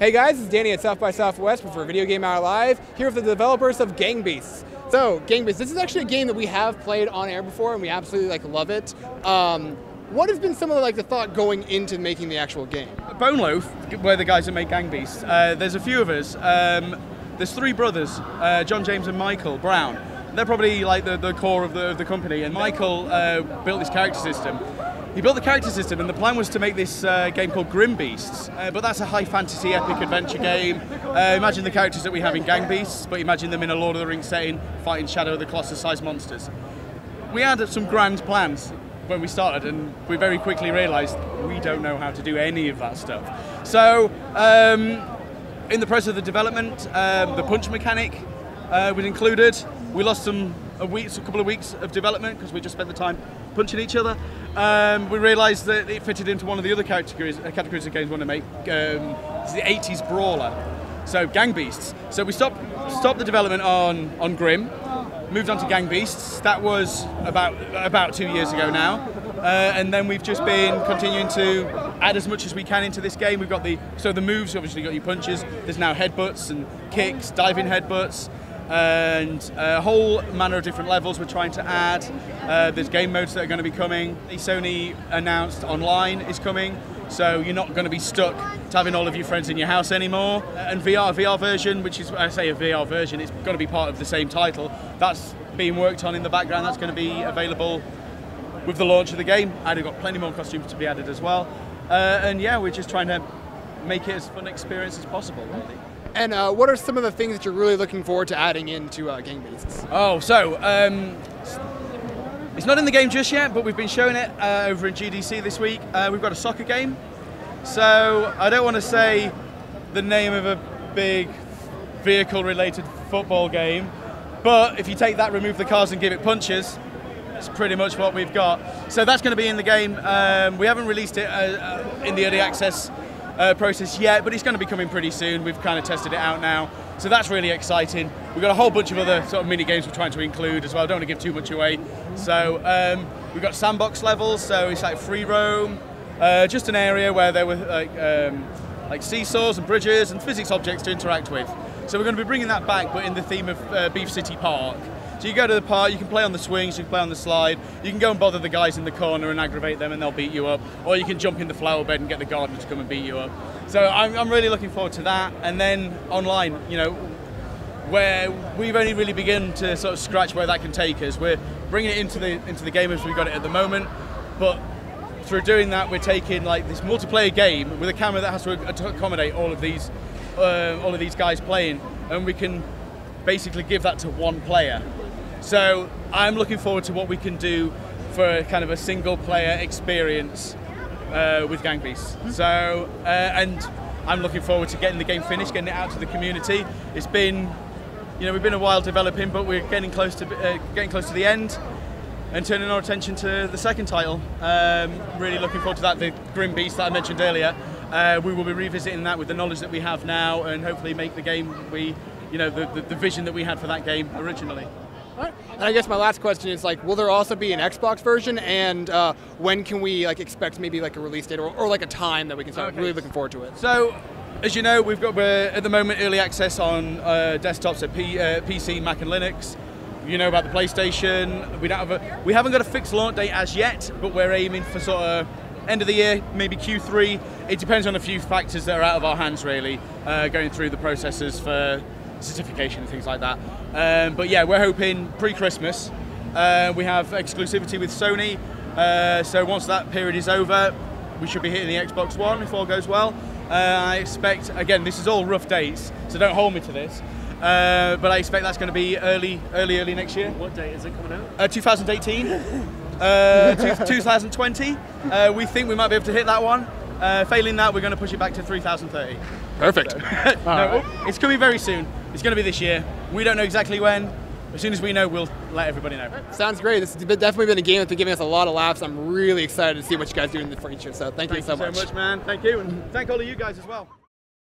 Hey guys, it's Danny at South by Southwest for Video Game Hour Live, here with the developers of Gang Beasts. So, Gang Beasts, this is actually a game that we have played on air before, and we absolutely love it. What has been some of the thought going into making the actual game? Bone Loaf, where the guys that make Gang Beasts, there's a few of us. There's three brothers, John, James, and Michael Brown. They're probably the core of the company, and Michael built this character system. He built the character system, and the plan was to make this game called Grim Beasts, but that's a high fantasy epic adventure game. Imagine the characters that we have in Gang Beasts, but imagine them in a Lord of the Rings setting, fighting Shadow of the Colossus-sized monsters. We had some grand plans when we started, and we very quickly realised we don't know how to do any of that stuff. So, in the process of the development, the punch mechanic was included. We lost a couple of weeks of development because we just spent the time punching each other. We realised that it fitted into one of the other categories of games we want to make. It's the 80s brawler, so Gang Beasts. So we stopped the development on Grim, moved on to Gang Beasts. That was about 2 years ago now, and then we've just been continuing to add as much as we can into this game. We've got the moves. Obviously, you've got your punches. There's now headbutts and kicks, diving headbutts, and a whole manner of different levels we're trying to add. There's game modes that are going to be coming. The Sony announced online is coming, so you're not going to be stuck to having all of your friends in your house anymore. And VR version, which is, I say a VR version, it's going to be part of the same title. That's being worked on in the background. That's going to be available with the launch of the game. I've got plenty more costumes to be added as well. And yeah, we're just trying to make it as fun an experience as possible, really. And what are some of the things that you're really looking forward to adding into Gang Beasts? Oh, so it's not in the game just yet, but we've been showing it over in GDC this week. We've got a soccer game. So I don't want to say the name of a big vehicle-related football game, but if you take that, remove the cars and give it punches, that's pretty much what we've got. So that's going to be in the game. We haven't released it in the early access process yet, but it's going to be coming pretty soon. We've kind of tested it out now, so that's really exciting. We've got a whole bunch of other sort of mini games we're trying to include as well. Don't want to give too much away. So we've got sandbox levels, so it's like free roam, just an area where there were like seesaws and bridges and physics objects to interact with. So we're going to be bringing that back, but in the theme of Beef City Park. So you go to the park, you can play on the swings, you can play on the slide, you can go and bother the guys in the corner and aggravate them and they'll beat you up, or you can jump in the flower bed and get the gardener to come and beat you up. So I'm really looking forward to that. And then online, where we've only really begun to sort of scratch where that can take us. We're bringing it into the game as we've got it at the moment, but through doing that, we're taking this multiplayer game with a camera that has to accommodate all of these guys playing, and we can basically give that to one player. So I'm looking forward to what we can do for kind of a single player experience with Gang Beasts. So and I'm looking forward to getting the game finished, getting it out to the community. It's been, we've been a while developing, but we're getting close to the end and turning our attention to the second title. Really looking forward to that, the Grim Beast that I mentioned earlier. We will be revisiting that with the knowledge that we have now, and hopefully make the game the vision that we had for that game originally. All right. And I guess my last question is will there also be an Xbox version, and when can we expect maybe a release date or a time that we can start really looking forward to it? So, as you know, we're at the moment early access on desktops at PC, Mac, and Linux. You know about the PlayStation. We haven't got a fixed launch date as yet, but we're aiming for sort of end of the year, maybe Q3. It depends on a few factors that are out of our hands, really, going through the processes for certification and things like that. But yeah, we're hoping pre-Christmas. We have exclusivity with Sony, so once that period is over, we should be hitting the Xbox One if all goes well. I expect, again, this is all rough dates, so don't hold me to this, but I expect that's going to be early next year. What date is it coming out? 2018, 2020. We think we might be able to hit that one. Failing that, we're going to push it back to 3030. Perfect. So, no, it's coming very soon. It's going to be this year. We don't know exactly when. As soon as we know, we'll let everybody know. Sounds great. This has definitely been a game that's been giving us a lot of laughs. I'm really excited to see what you guys do in the future. So thank you so much. Thank you so much, man. Thank you, and thank all of you guys as well.